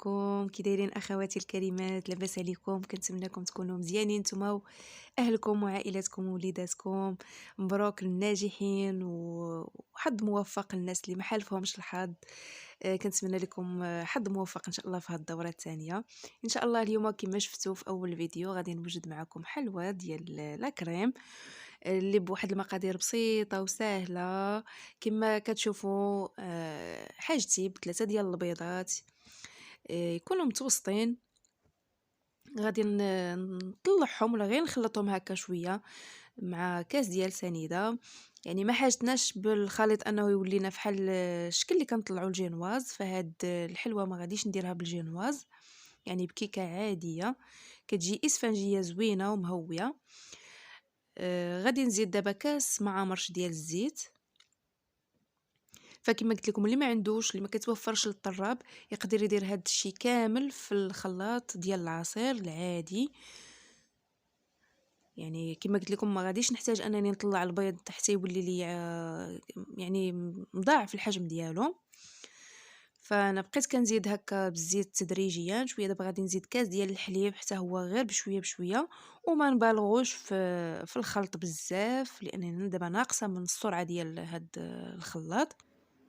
عليكم، كي دايرين اخواتي الكريمات؟ لاباس عليكم؟ كنتمنىكم تكونوا مزيانين نتوما واهلكم وعائلاتكم ووليداتكم. مبروك للناجحين وحظ موفق للناس اللي ما حالفهمش الحظ. كنتمنى لكم حظ موفق ان شاء الله في هذه الدوره الثانيه. ان شاء الله اليوم كما شفتوا في اول فيديو غادي نوجد معكم حلوى ديال لا كريم اللي بواحد المقادير بسيطه وسهله. كما كتشوفوا حاجتي بثلاثه ديال البيضات يكونوا متوسطين. غادي نطلعهم ولا غير نخلطهم هكا شويه مع كاس ديال سنيده. يعني ما حاجتناش بالخليط انه يولينا بحال الشكل اللي كنطلعوا الجينواز، فهاد الحلوه ما غاديش نديرها بالجينواز، يعني بكيكه عاديه كتجي اسفنجيه زوينه ومهويه. غادي نزيد دابا كاس مع مرش ديال الزيت. فكما قلت لكم اللي ما عندوش، اللي ما كتوفرش للطراب، يقدر يدير هذا الشيء كامل في الخلاط ديال العصير العادي. يعني كما قلت لكم ما غاديش نحتاج انني نطلع البيض حتى يولي لي يعني مضاعف الحجم ديالو. فانا بقيت كنزيد هكا بالزيت تدريجيا شويه. دابا غادي نزيد كاس ديال الحليب حتى هو غير بشويه بشويه، وما نبالغوش في الخلط بزاف لانني دابا ناقصه من السرعه ديال هاد الخلاط.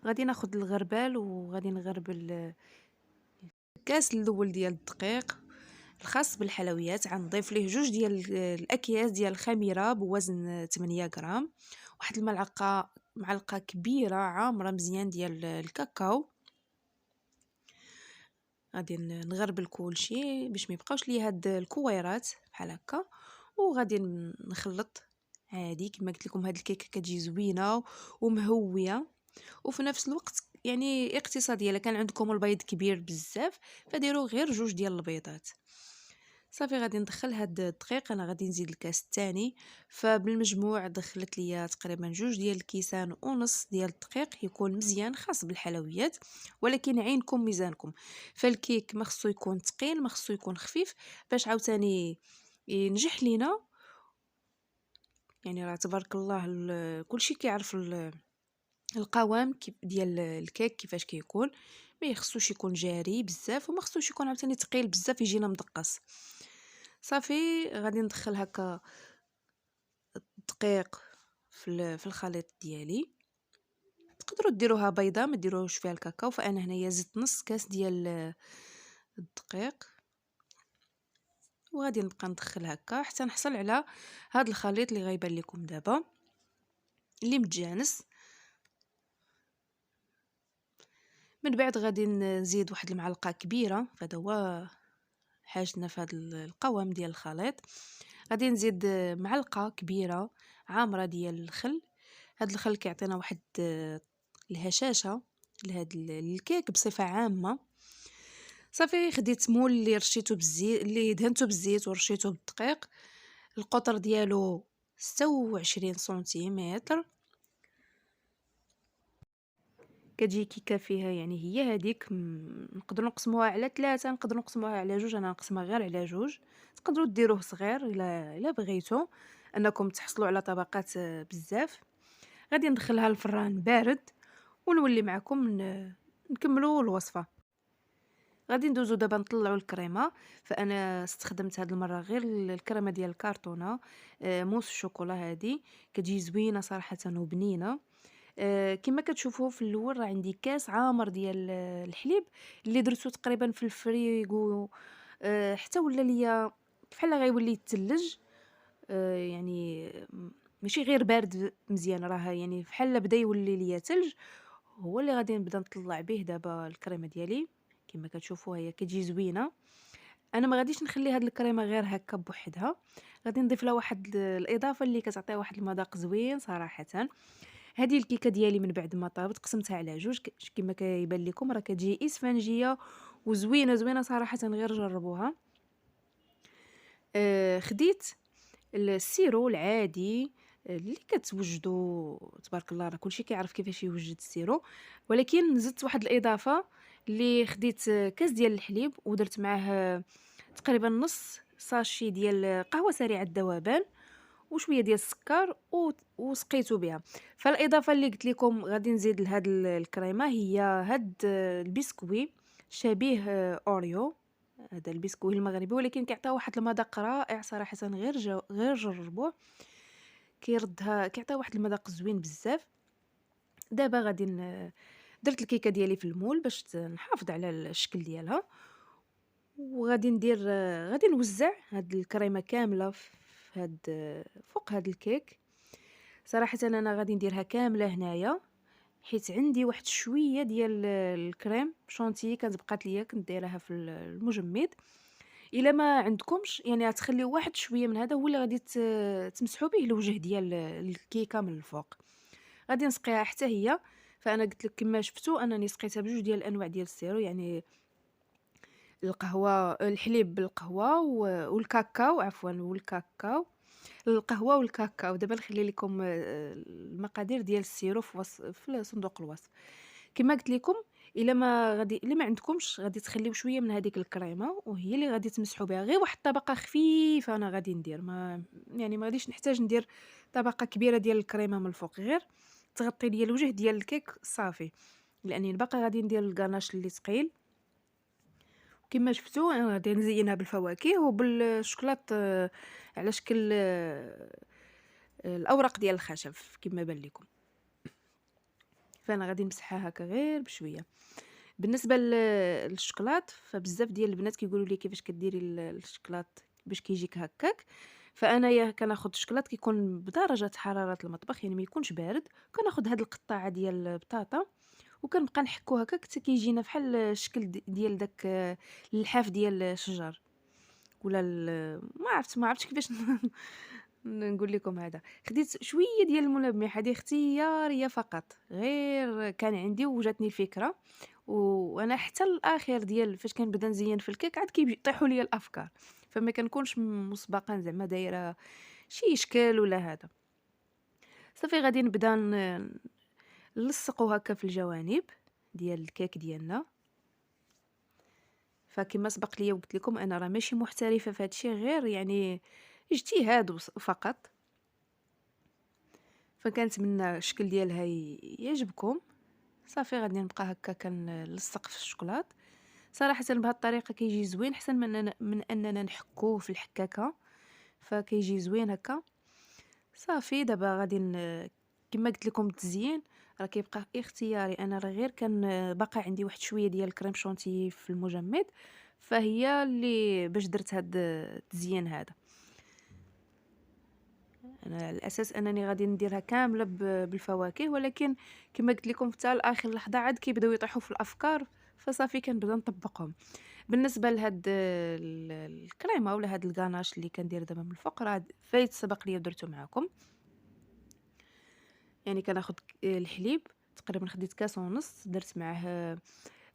غادي ناخذ الغربال وغادي نغربل الكاس الاول ديال الدقيق الخاص بالحلويات. غنضيف ليه جوج ديال الاكياس ديال الخميره بوزن 8 غرام، واحد معلقه كبيره عامره مزيان ديال الكاكاو. غادي نغربل كلشي باش ما يبقاوش لي هاد الكويرات بحال هكا، وغادي نخلط عادي. كما قلت لكم هاد الكيكه كتجي زوينه ومهويه وفي نفس الوقت يعني اقتصاديه. الا كان عندكم البيض كبير بزاف فديروا غير جوج ديال البيضات. صافي غادي ندخل هاد الدقيق. انا غادي نزيد الكاس الثاني، فبالمجموع دخلت ليا تقريبا جوج ديال الكيسان ونص ديال الدقيق. يكون مزيان خاص بالحلويات، ولكن عينكم ميزانكم. فالكيك ما خصو يكون ثقيل ما خصو يكون خفيف باش عاوتاني ينجح لينا. يعني راه تبارك الله كلشي كيعرف القوام ديال الكيك كيفاش كيكون. ما يخصوش يكون جاري بزاف وما خصوش يكون عاوتاني ثقيل بزاف يجينا مدقص. صافي غادي ندخل هكا الدقيق في الخليط ديالي. تقدروا ديروها بيضه ما ديروش فيها الكاكاو، فانا هنايا زدت نص كاس ديال الدقيق. وغادي نبقى ندخل هكا حتى نحصل على هذا الخليط اللي غيبان لكم دابا اللي متجانس. من بعد غادي نزيد واحد المعلقه كبيره، فهذا هو حاجتنا في هذا القوام ديال الخليط. غادي نزيد معلقه كبيره عامره ديال الخل. هذا الخل كيعطينا واحد الهشاشه لهذا الكيك بصفه عامه. صافي خديت مول اللي رشيته بالزيت، اللي دهنته بالزيت ورشيته بالدقيق. القطر ديالو 26 سنتيمتر. كتجي كيكه فيها يعني هي هذيك نقدروا نقسموها على 3، نقدروا نقسموها على 2. انا نقسمها غير على 2. تقدروا ديروه صغير الا بغيتوا انكم تحصلوا على طبقات بزاف. غادي ندخلها الفران بارد ونولي معكم نكملوا الوصفه. غادي ندوزو دابا نطلعوا الكريمه. فانا استخدمت هذه المره غير الكريمه ديال الكرتونه موس الشوكولا. هذه كتجي زوينه صراحه وبنينه. كما كتشوفوا في الاول راه عندي كاس عامر ديال الحليب اللي درتو تقريبا في الفريغو حتى ولا ليا بحال غيولي يتلج. يعني ماشي غير بارد مزيان، راه يعني بحال بدا يولي ليا تلج. هو اللي غادي نبدا نطلع به دابا الكريمه ديالي. كما كتشوفوا هي كتجي زوينه. انا ما غاديش نخلي هاد الكريمه غير هكا بوحدها، غادي نضيف لها واحد الاضافه اللي كتعطي واحد المذاق زوين صراحه. هذه الكيكه ديالي من بعد ما طابت قسمتها على جوج كما كيبان لكم راه كتجي اسفنجيه وزوينه زوينه صراحه. غير جربوها. خديت السيرو العادي اللي كتوجدوا تبارك الله، راه كلشي كيعرف كيفاش يوجد السيرو، ولكن زدت واحد الاضافه اللي خديت كاس ديال الحليب ودرت معاه تقريبا نص ساشي ديال قهوه سريعه الذوبان وشويه ديال السكر وسقيته بها. فالاضافه اللي قلت لكم غادي نزيد لهاد الكريمه هي هاد البسكوي شبيه أوريو، هذا البسكويت المغربي، ولكن كيعطي واحد المذاق رائع صراحةً، غير جربوه، كيعطي واحد المذاق زوين بزاف. دابا غادي درت الكيكة ديالي في المول باش نحافظ على الشكل ديالها، وغادي ندير غادي نوزّع هاد الكريمة كاملة في هاد فوق هاد الكيك. صراحةً أنا غادي نديرها كاملة هنايا، حيت عندي واحد شوية ديال الكريم شونتيي كانت بقات ليا، كنت دايراها في المجمد. إلا ما عندكمش يعني غتخليو واحد شوية من هذا هو اللي غادي تمسحوا به الوجه ديال الكيكة من الفوق. غادي نسقيها حتى هي، فأنا قلت لك كما شفتوا أنني سقيتها بجوج ديال الأنواع ديال السيرو، يعني الحليب بالقهوة والكاكاو عفوا، القهوة والكاكاو. دابا نخلي لكم المقادير ديال السيرو في صندوق الوصف. كما قلت لكم، الا ما عندكمش غادي تخليو شويه من هذيك الكريمه، وهي اللي غادي تمسحوا بها غير واحد الطبقه خفيفه. انا غادي ندير ما غاديش نحتاج ندير طبقه كبيره ديال الكريمه من الفوق، غير تغطي ليا الوجه ديال الكيك صافي، لاني باقي غادي ندير الكاناش اللي ثقيل. كما شفتوا انا غادي نزينها بالفواكه وبالشوكولات على شكل الاوراق ديال الخشب كما بان لكم. فانا غادي نمسحها هكا غير بشويه. بالنسبه للشوكولات، فبزاف ديال البنات كيقولوا لي كيفاش كديري الشوكولات باش كيجيك هكاك. فانايا كناخذ الشوكولات كيكون بدرجه حراره المطبخ، يعني ما يكونش بارد. كناخذ هاد القطعه ديال البطاطا وكنبقى نحكو هكاك حتى كيجينا بحال الشكل ديال داك اللحاف ديال الشجر، ولا ما عرفتش كيفاش نقول لكم هذا. خديت شويه ديال الملمح، هذه اختياريه فقط، غير كان عندي وجاتني الفكره. وانا حتى الاخير ديال فاش كنبدا نزين في الكيك عاد كيطيحوا لي الافكار، فما كنكونش مسبقا زعما دايره شي اشكال ولا هذا. صافي غادي نبدا نلصقو هكا في الجوانب ديال الكيك ديالنا. فكما سبق ليا وقلت لكم انا راه ماشي محترفه في هادشي، غير يعني اجتهاد فقط. فكنتمنى الشكل ديالها يعجبكم. صافي غادي نبقى هكا كنلصق في الشوكولات. صراحه بهذه الطريقه كيجي زوين احسن من اننا نحكوه في الحكاكه، فكيجي زوين هكا. صافي دابا غادي كما قلت لكم التزيين راه كيبقى اختياري. انا راه غير كان باقي عندي واحد شويه ديال الكريم شونتيي في المجمد، فهي اللي باش درت هاد التزيين هذا. انا على الاساس انني غادي نديرها كامله بالفواكه، ولكن كما قلت لكم حتى لاخر لحظه عاد كيبداو يطيحوا في الافكار، فصافي كنبدا نطبقهم. بالنسبه لهاد الكريمه ولا هاد الكاناش اللي كندير دابا من الفوق، راه فايت سبق لي درته معكم. يعني كناخذ الحليب تقريبا، خديت كاس ونص، درت معاه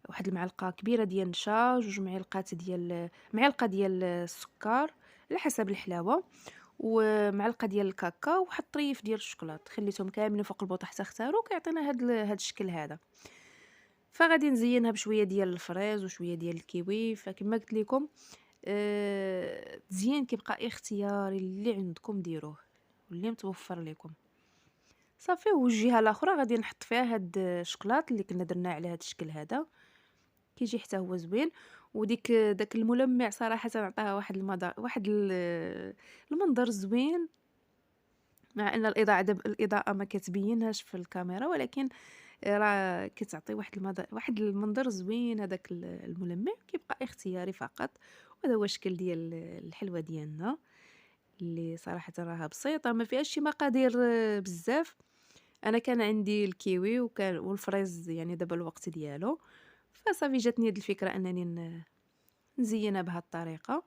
واحد المعلقه كبيره ديال النشا، جوج معلقه ديال السكر على حسب الحلاوه، ومعلقه ديال الكاكاو، وواحد الطريف ديال الشوكولات. خليتهم كاملين فوق البوطه حتى اختاروا، كيعطينا هاد الشكل هذا. فغادي نزينها بشويه ديال الفريز وشويه ديال الكيوي. فكما قلت لكم التزيين كيبقى اختياري، اللي عندكم ديروه واللي متوفر لكم. صافي والجهه الاخرى غادي نحط فيها هاد الشوكولات اللي كنا درنا على هاد الشكل هذا، كيجي حتى هو زوين. داك الملمع صراحه عطاها المنظر زوين، مع ان الاضاءه ما كتبينهاش في الكاميرا، ولكن راه كتعطي واحد المنظر زوين. هذاك الملمع كيبقى اختياري فقط. وهذا هو الشكل ديال الحلوه ديالنا، اللي صراحه راها بسيطه ما فيهاش شي مقادير بزاف. انا كان عندي الكيوي والفريز، يعني دابا الوقت ديالو، فصافي جاتني هاد الفكره انني نزينها بهذه الطريقه.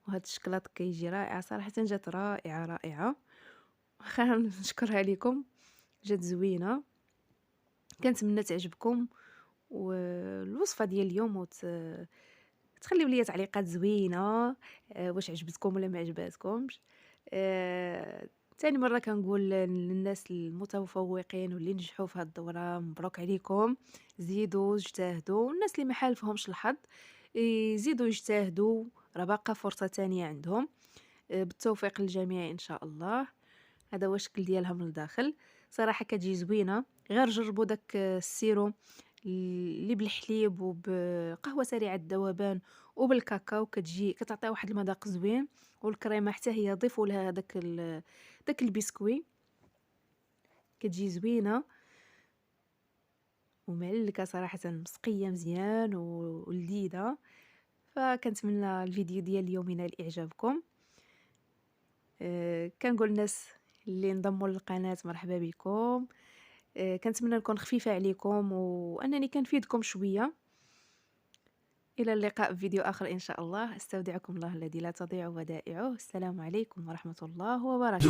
وهاد الشكلاط كيجي رائع صراحه، جات رائعه رائعه. واخا نشكرها لكم، جات زوينه. كنتمنى تعجبكم والوصفه ديال اليوم، تخليو لي تعليقات زوينه واش عجبتكم ولا ما عجباتكمش. تاني مره كنقول للناس المتفوقين واللي نجحوا في هاد الدوره مبروك عليكم، زيدوا اجتهدوا. والناس اللي ما حالفهمش الحظ يزيدوا يجتهدوا، راه باقا فرصه تانية عندهم. بالتوفيق للجميع ان شاء الله. هذا هو الشكل ديالها من الداخل، صراحه كتجي زوينه. غير جربوا داك السيرو اللي بالحليب وبقهوة سريعة الذوبان وبالكاكاو، كتعطيها واحد المذاق زوين، والكريمة حتى هي ضيفوا لها داك البسكوي، كتجي زوينة ومعلكة صراحةً، مسقية مزيان ولذيذة. فكنتمنى الفيديو ديال اليوم ينال إعجابكم. كنقول للناس اللي انضموا للقناة مرحبا بكم. كنتمنى نكون خفيفة عليكم وأنني كنفيدكم شوية. إلى اللقاء في فيديو آخر إن شاء الله. أستودعكم الله الذي لا تضيع ودائعه. السلام عليكم ورحمة الله وبركاته.